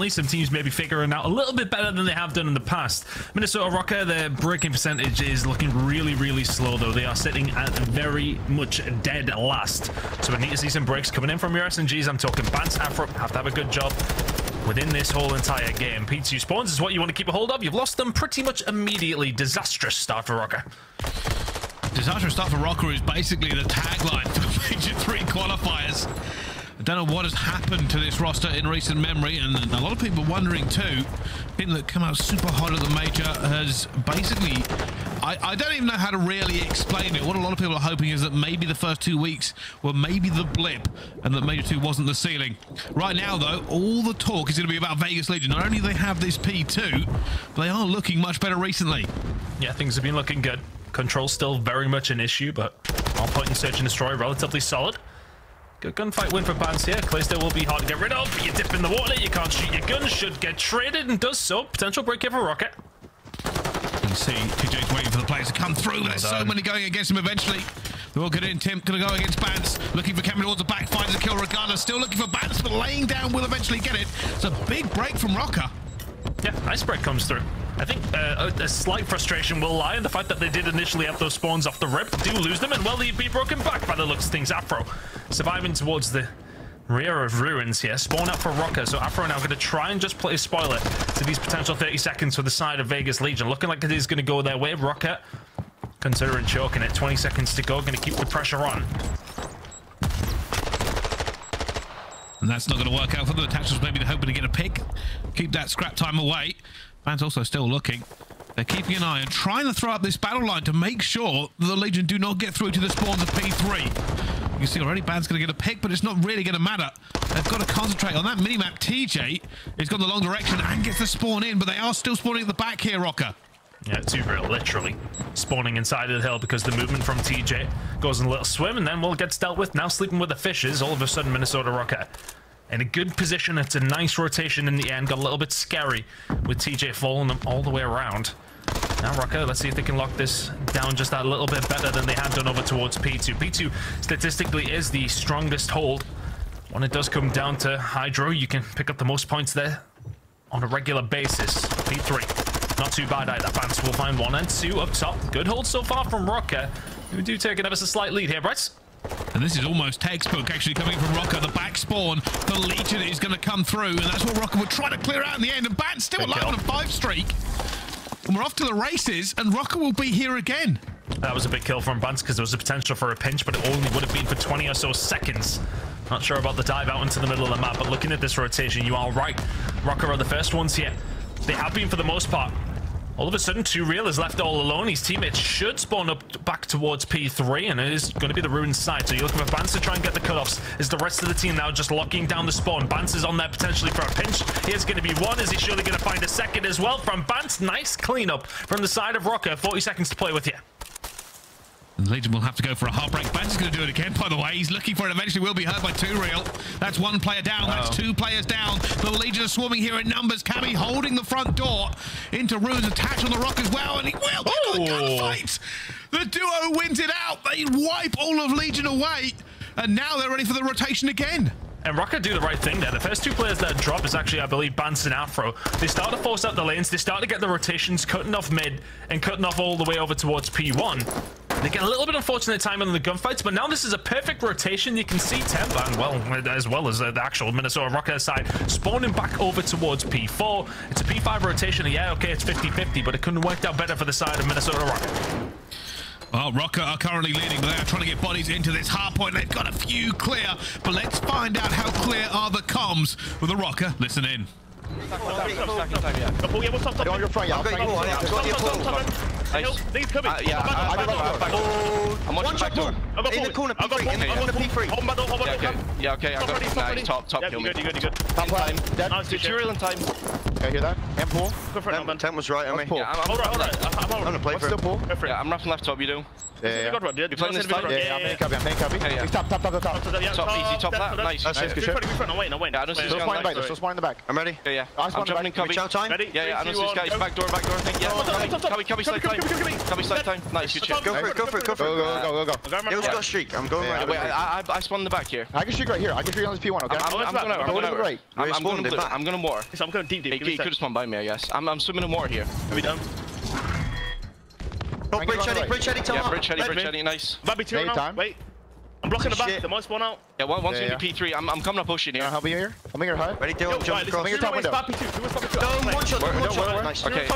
recently. Some teams may be figuring out a little bit better than they have done in the past. Minnesota Rokkr, their braking percentage is looking really, really slow, though. They are sitting at very much dead last. So we need to see some breaks coming in from your SNGs. I'm talking Bance, Afro, have to have a good job within this whole entire game. P2 spawns is what you want to keep a hold of. You've lost them pretty much immediately. Disastrous start for Rokkr. Disastrous start for Rokkr is basically the tagline for the Major 3 qualifiers. I don't know what has happened to this roster in recent memory, and a lot of people wondering too. People that come out super hot at the Major has basically... I don't even know how to really explain it. What a lot of people are hoping is that maybe the first 2 weeks were maybe the blip and that Major 2 wasn't the ceiling. Right now, though, all the talk is going to be about Vegas Legion. Not only do they have this P2, but they are looking much better recently. Yeah, things have been looking good. Control's still very much an issue, but on point and search and destroy, relatively solid. Good gunfight win for Bance here. Clayster will be hard to get rid of, but you dip in the water, you can't shoot your gun, should get traded, and does so. Potential break here for Rokkr. You can see TJ's waiting for the players to come through, but there's so many going against him eventually. They're all good in. Temp going to go against Bance, looking for Cameron towards the back, finds a kill regardless. Still looking for Bance, but laying down will eventually get it. It's a big break from Rokkr. Yeah, nice break comes through. I think a slight frustration will lie in the fact that they did initially have those spawns off the rip, do lose them, and well, they'd be broken back by the looks of things. Afro surviving towards the rear of ruins here. Spawn up for Rokkr, so Afro now going to try and just play spoiler to these potential 30 seconds for the side of Vegas Legion. Looking like it is going to go their way. Rokkr considering choking it. 20 seconds to go. Going to keep the pressure on. And that's not going to work out for them. The Tatchers maybe hoping to get a pick. Keep that scrap time away. Fans also still looking. They're keeping an eye and trying to throw up this battle line to make sure that the Legion do not get through to the spawns of P3. You can see already Band's going to get a pick, but it's not really going to matter. They've got to concentrate on that minimap. TJ has gone the long direction and gets the spawn in, but they are still spawning at the back here, Rokkr. Yeah, two real literally spawning inside of the hill because the movement from TJ goes in a little swim and then will gets dealt with. Now sleeping with the fishes. All of a sudden, Minnesota Rokkr in a good position. It's a nice rotation in the end. Got a little bit scary with TJ following them all the way around. Now Rokkr, let's see if they can lock this down just that little bit better than they had done over towards P2. P2 statistically is the strongest hold. When it does come down to hydra, you can pick up the most points there on a regular basis. P3, not too bad either. Bance will find 1 and 2 up top. Good hold so far from Rokkr. We do take an ever so slight lead here, Bryce. And this is almost textbook actually coming from Rokkr. The back spawn, the Legion is going to come through, and that's what Rokkr would try to clear out in the end. And Bance still alive on a 5 streak. And we're off to the races, and Rokkr will be here again. That was a big kill from Bance because there was a potential for a pinch, but it only would have been for 20 or so seconds. Not sure about the dive out into the middle of the map, but looking at this rotation, you are right. Rokkr are the first ones here. They have been for the most part. All of a sudden, 2 Real is left all alone. His teammates should spawn up back towards P3, and it is going to be the ruined side. So you're looking for Bance to try and get the cutoffs. Is the rest of the team now just locking down the spawn? Bance is on there potentially for a pinch. Here's going to be 1. Is he surely going to find a second as well from Bance? Nice cleanup from the side of Rokkr. 40 seconds to play with you. And Legion will have to go for a heartbreak. Bance is going to do it again, by the way. He's looking for it. Eventually will be hurt by 2 Real. That's 1 player down. That's 2 players down. The Legion are swarming here in numbers. Cammy holding the front door into ruins. Attached on the rock as well. And he will win the gunfight. The duo wins it out. They wipe all of Legion away. And now they're ready for the rotation again. And Rokkr do the right thing there. The first 2 players that drop is actually, I believe, Bance and Afro. They start to force out the lanes. They start to get the rotations, cutting off mid and cutting off all the way over towards P1. They get a little bit unfortunate timing on the gunfights, but now this is a perfect rotation. You can see Temp, and well as the actual Minnesota Rokkr side, spawning back over towards P4. It's a P5 rotation. Yeah, okay, it's 50-50, but it couldn't have worked out better for the side of Minnesota Rokkr. Well, Rokkr are currently leading, but they are trying to get bodies into this hard point. They've got a few clear, but let's find out how clear are the comms with the Rokkr. Listen in. On your front, I'm watching back door. In the corner, P3. In the P3. Yeah, okay. I got nice. Top, kill me. You good. Top time. Nice, tutorial in time. Okay, hear that? And pull. Go for it, Temp was right on me. Yeah, hold right. I'm gonna play for it. Pull. Yeah, I'm wrapping left top, you do. Yeah. You're playing this time? Yeah, I'm playing copy. Yeah. Top. Top, easy, top that. Nice. That's good shit. I'm waiting. Yeah, I don't see Still spine in the back. Still spine in the back. I'm ready. Yeah. I'm jumping in copy. Time? Yeah, I don't see this guy. Back door, thing. Yeah. Copy, slide time. Copy, slide time. Nice, good shit. Go for it. Yeah, Will's got a streak. I'm going right. Wait, I spawned in the back here. I can streak right here. I can streak on this P1, okay? I'm going to water. I'm going deep. He could have spawned by me, I guess. I'm swimming in water here. Are we done? Oh, bridge ready, tell yeah, bridge ready, nice. Might be 2 now. Wait. I'm blocking the back. They might spawn out. Yeah, one's going to be P3. I'm coming up pushing here. I'll be here. I'm here, high. Ready, Dylan, jump across. Your top window. One shot. Nice. Okay,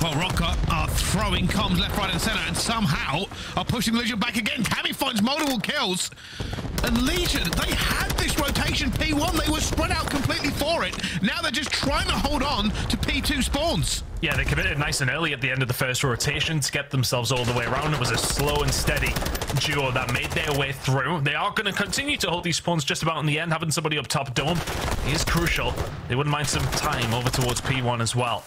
well, Rokkr are throwing comms left, right, and center, and somehow are pushing Legion back again. Cammy finds multiple kills. And Legion, they had this rotation P1. They were spread out completely for it. Now they're just trying to hold on to P2 spawns. Yeah, they committed nice and early at the end of the first rotation to get themselves all the way around. It was a slow and steady duo that made their way through. They are going to continue to hold these spawns just about in the end. Having somebody up top dome is crucial. They wouldn't mind some time over towards P1 as well.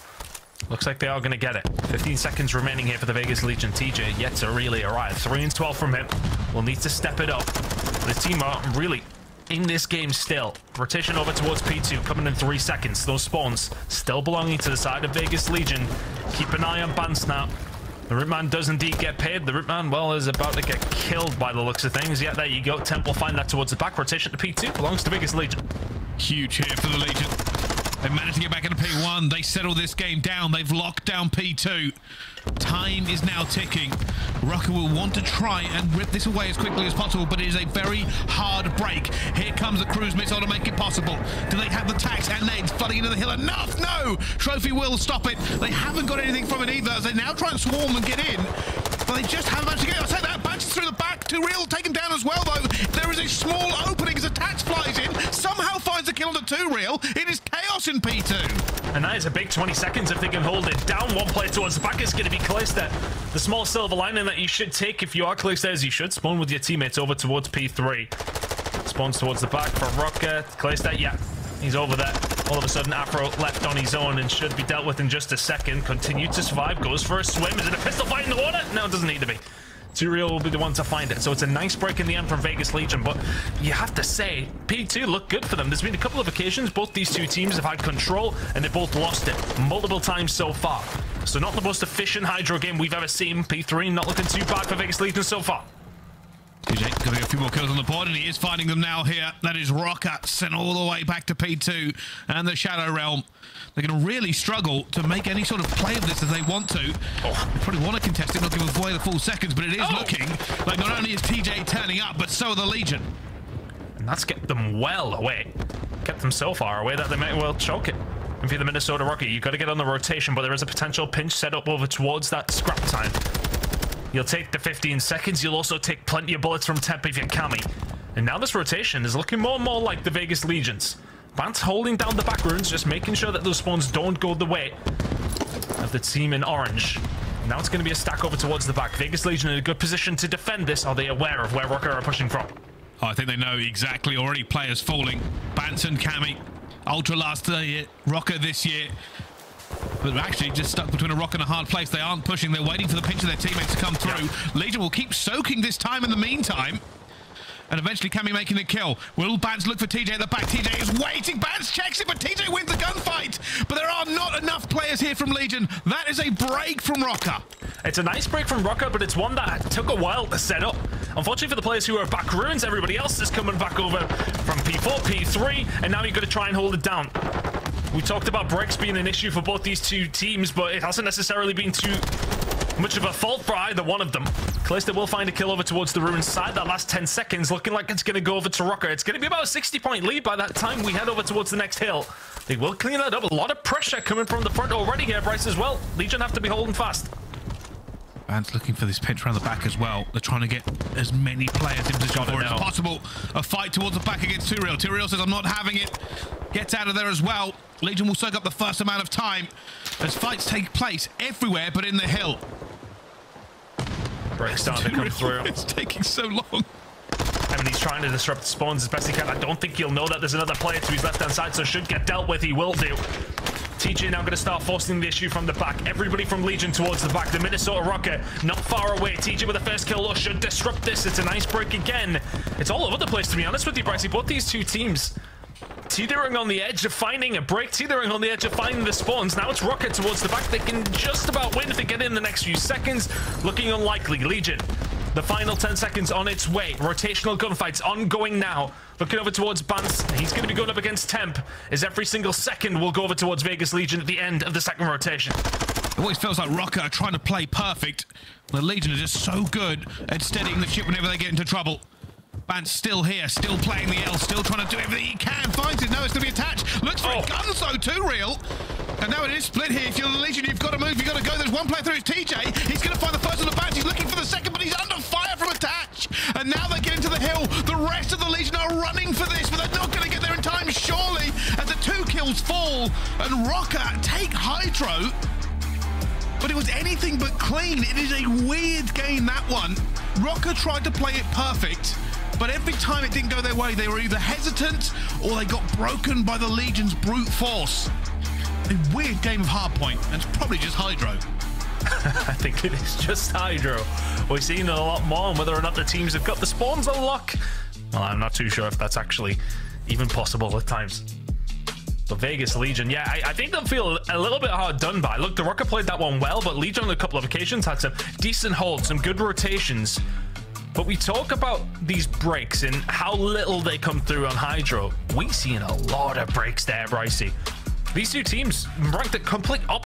Looks like they are going to get it. 15 seconds remaining here for the Vegas Legion. TJ yet to really arrive. 3 and 12 from him. We'll need to step it up. The team are really in this game still. Rotation over towards P2 coming in 3 seconds. Those spawns still belonging to the side of Vegas Legion. Keep an eye on Bans now. The Ripman does indeed get paid. The Ripman, well, is about to get killed by the looks of things. Yeah, there you go. Temp will find that towards the back. Rotation to P2 belongs to Vegas Legion. Huge here for the Legion. They managed to get back into P1. They settle this game down. They've locked down P2. Time is now ticking. Rokkr will want to try and rip this away as quickly as possible, but it is a very hard break. Here comes the cruise missile to make it possible. Do they have the tax and nades flooding into the hill enough? No! Trophy will stop it. They haven't got anything from it either as they now try and swarm and get in. But they just haven't managed to get it. I'll say that. Bounces through the back. 2 real taken down as well, though. There is a small opening as a tax flies in. Somehow finds a kill on the 2 real. It is chaos in P2. And that is a big 20 seconds if they can hold it down. One player towards the back is going to be clayster. The small silver lining that you should take if you are clayster is you should spawn with your teammates over towards P3. Spawns towards the back for Rokkr. Clayster, yeah, he's over there. All of a sudden, Afro left on his own and should be dealt with in just a second. Continued to survive, goes for a swim. Is it a pistol fight in the water? No, it doesn't need to be. 2 real will be the one to find it. So it's a nice break in the end from Vegas Legion, but you have to say, P2 looked good for them. There's been a couple of occasions both these 2 teams have had control and they both lost it multiple times so far. So not the most efficient hydro game we've ever seen. P3 not looking too bad for Vegas Legion so far. TJ going to get a few more kills on the board, and he is finding them now here. That is Rokkr sent all the way back to P2 and the Shadow Realm. They're going to really struggle to make any sort of play of this as they want to. They probably want to contest it, not give away the full seconds, but it is looking like not only is TJ turning up, but so are the Legion. And that's kept them well away. Kept them so far away that they might well choke it. And if you're the Minnesota Rokkr, you've got to get on the rotation, but there is a potential pinch set up over towards that scrap time. You'll take the 15 seconds. You'll also take plenty of bullets from Temp if you're Cammy. And now this rotation is looking more and more like the Vegas Legions. Bant's holding down the back runes, just making sure that those spawns don't go the way of the team in orange. Now it's going to be a stack over towards the back. Vegas Legion in a good position to defend this. Are they aware of where Rokkr are pushing from? Oh, I think they know exactly already. Players falling. Bant and Cammy. Ultra last year. Rokkr this year. But they're actually just stuck between a rock and a hard place. They aren't pushing. They're waiting for the pinch of their teammates to come through. Legion will keep soaking this time in the meantime. And eventually Cammy making the kill. Will Bans look for TJ at the back? TJ is waiting. Bans checks it, but TJ wins the gunfight. But there are not enough players here from Legion. That is a break from Rokkr. It's a nice break from Rokkr, but it's one that took a while to set up. Unfortunately for the players who are back ruins, everybody else is coming back over from P4, P3, and now you've got to try and hold it down. We talked about breaks being an issue for both these 2 teams, but it hasn't necessarily been too much of a fault for either one of them. Clayster will find a kill over towards the ruins side. That last 10 seconds looking like it's going to go over to Rokkr. It's going to be about a 60-point lead by that time we head over towards the next hill. They will clean that up. A lot of pressure coming from the front already here, Bryce, as well. Legion have to be holding fast. Bant's looking for this pinch around the back as well. They're trying to get as many players into the shot as possible. A fight towards the back against 2 real. 2 real says, I'm not having it. Gets out of there as well. Legion will soak up the first amount of time as fights take place everywhere but in the hill. Break starting to come through. It's taking so long. I mean, he's trying to disrupt the spawns as best he can. I don't think he'll know that there's another player to his left-hand side, so should get dealt with. He will do. TJ now going to start forcing the issue from the back. Everybody from Legion towards the back. The Minnesota Rokkr not far away. TJ with the first kill should disrupt this. It's a nice break again. It's all over the place, to be honest with you, Brycey. Both these 2 teams teetering on the edge of finding a break, teetering on the edge of finding the spawns. Now it's Rokkr towards the back. They can just about win if they get in the next few seconds. Looking unlikely. Legion, the final 10 seconds on its way. Rotational gunfights ongoing now. Looking over towards Bance. He's going to be going up against Temp, as every single second will go over towards Vegas Legion at the end of the second rotation. It always feels like Rokkr are trying to play perfect. The Legion are just so good at steadying the ship whenever they get into trouble. Bance still here, still playing the L, still trying to do everything he can. Finds it, no, it's going to be attached. Looks for a gun, so too real. And now it is split here. If you're the Legion, you've got to move, you've got to go. There's one player through, it's TJ. He's going to find the first on the Bance. He's looking for the second, but he's under fire from attach. And now they get into the hill. The rest of the Legion are running for this, but they're not going to get there in time, surely, as the 2 kills fall. And Rokkr take Hydro. But it was anything but clean. It is a weird game, that one. Rokkr tried to play it perfect, but every time it didn't go their way, they were either hesitant or they got broken by the Legion's brute force. A weird game of hardpoint, and it's probably just Hydro. I think it is just Hydro. We've seen a lot more on whether or not the teams have got the spawns on lock. Well, I'm not too sure if that's actually even possible at times. The Vegas Legion, yeah, I think they'll feel a little bit hard done by. Look, the Rokkr played that one well, but Legion on a couple of occasions had some decent holds, some good rotations. But we talk about these breaks and how little they come through on Hydro. We've seen a lot of breaks there, Brycey. These two teams ranked at complete opposite.